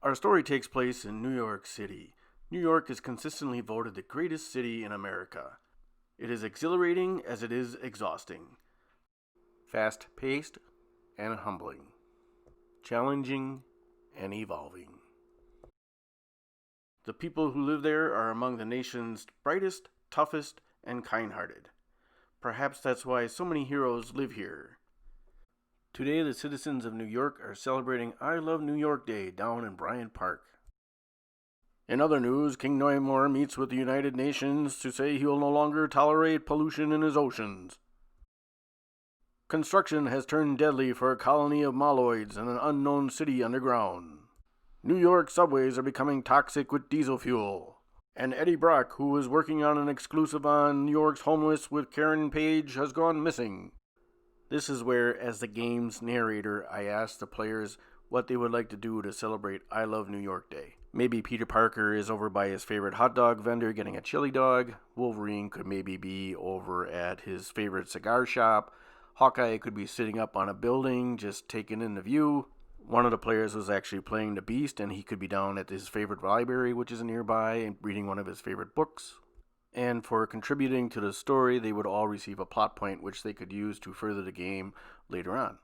Our story takes place in New York City. New York is consistently voted the greatest city in America. It is exhilarating as it is exhausting. Fast-paced and humbling. Challenging and evolving. The people who live there are among the nation's brightest, toughest, and kind-hearted. Perhaps that's why so many heroes live here. Today, the citizens of New York are celebrating I Love New York Day down in Bryant Park. In other news, King Neumar meets with the United Nations to say he will no longer tolerate pollution in his oceans. Construction has turned deadly for a colony of molloids in an unknown city underground. New York subways are becoming toxic with diesel fuel. And Eddie Brock, who was working on an exclusive on New York's homeless with Karen Page, has gone missing. This is where, as the game's narrator, I asked the players what they would like to do to celebrate I Love New York Day. Maybe Peter Parker is over by his favorite hot dog vendor getting a chili dog. Wolverine could maybe be over at his favorite cigar shop. Hawkeye could be sitting up on a building just taking in the view. One of the players was actually playing the Beast, and he could be down at his favorite library, which is nearby, and reading one of his favorite books. And for contributing to the story, they would all receive a plot point which they could use to further the game later on.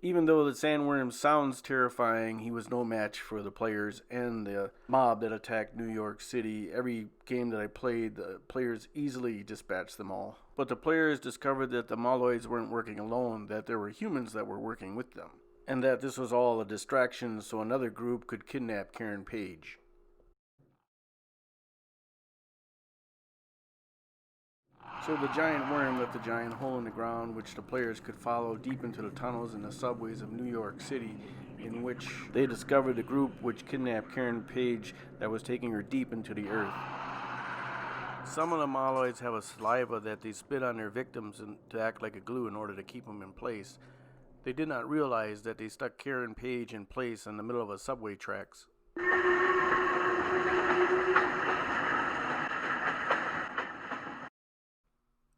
Even though the sandworm sounds terrifying, he was no match for the players and the mob that attacked New York City. Every game that I played, the players easily dispatched them all. But the players discovered that the molloids weren't working alone, that there were humans that were working with them, and that this was all a distraction so another group could kidnap Karen Page. So the giant worm left a giant hole in the ground which the players could follow deep into the tunnels in the subways of New York City, in which they discovered the group which kidnapped Karen Page that was taking her deep into the earth. Some of the molloids have a saliva that they spit on their victims to act like a glue in order to keep them in place. They did not realize that they stuck Karen Page in place in the middle of a subway tracks.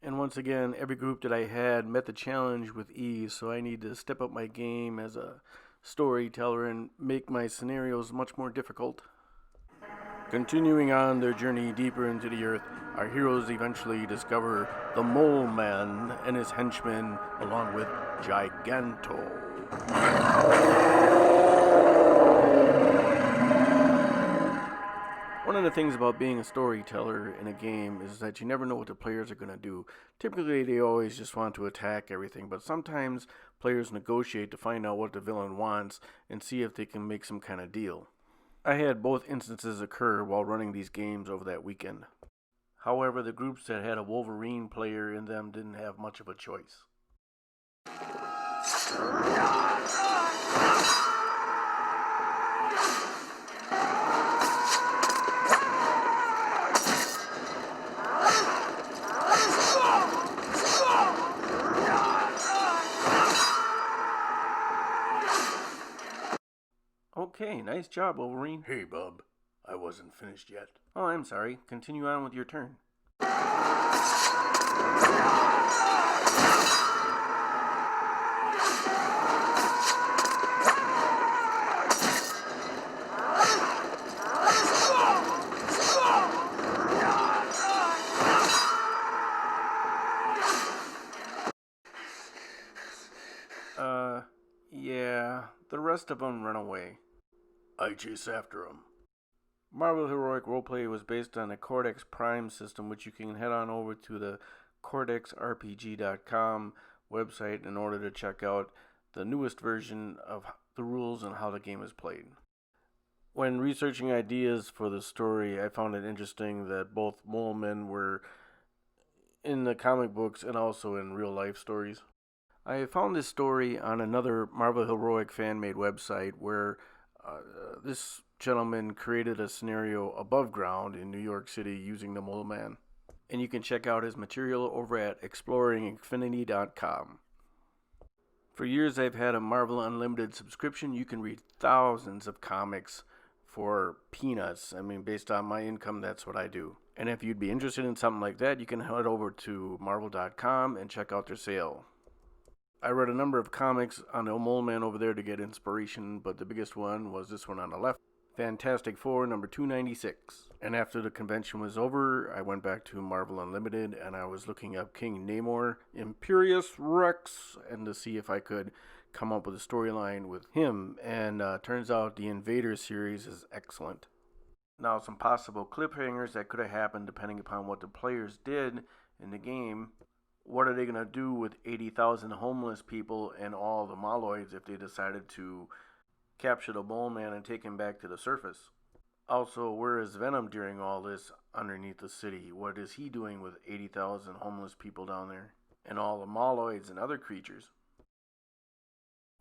And once again, every group that I had met the challenge with ease, so I need to step up my game as a storyteller and make my scenarios much more difficult. Continuing on their journey deeper into the earth, our heroes eventually discover the Mole Man and his henchmen, along with Giganto. One of the things about being a storyteller in a game is that you never know what the players are going to do. Typically, they always just want to attack everything, but sometimes players negotiate to find out what the villain wants and see if they can make some kind of deal. I had both instances occur while running these games over that weekend. However, the groups that had a Wolverine player in them didn't have much of a choice. Okay, nice job, Wolverine. Hey, bub. I wasn't finished yet. Oh, I'm sorry. Continue on with your turn. Yeah, the rest of them run away. I chase after him. Marvel Heroic Roleplay was based on the Cortex Prime system, which you can head on over to the cortexrpg.com website in order to check out the newest version of the rules and how the game is played. When researching ideas for the story, I found it interesting that both mole men were in the comic books and also in real life stories. I found this story on another Marvel Heroic fan made website where this gentleman created a scenario above ground in New York City using the Mole Man. And you can check out his material over at exploringinfinity.com. For years, I've had a Marvel Unlimited subscription. You can read thousands of comics for peanuts. I mean, based on my income, that's what I do. And if you'd be interested in something like that, you can head over to marvel.com and check out their sale. I read a number of comics on the Mole Man over there to get inspiration, but the biggest one was this one on the left, Fantastic Four number 296. And after the convention was over, I went back to Marvel Unlimited and I was looking up King Namor, Imperious Rex, and to see if I could come up with a storyline with him. And turns out the Invader series is excellent. Now, some possible cliffhangers that could have happened depending upon what the players did in the game. What are they going to do with 80,000 homeless people and all the Moloids if they decided to capture the Mole Man and take him back to the surface? Also, where is Venom during all this underneath the city? What is he doing with 80,000 homeless people down there? And all the Moloids and other creatures?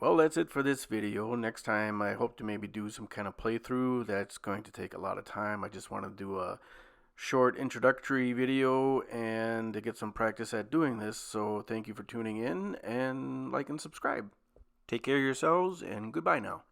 Well, that's it for this video. Next time I hope to maybe do some kind of playthrough. That's going to take a lot of time. I just want to do a short introductory video and to get some practice at doing this. So thank you for tuning in, and like and subscribe. Take care of yourselves, and goodbye now.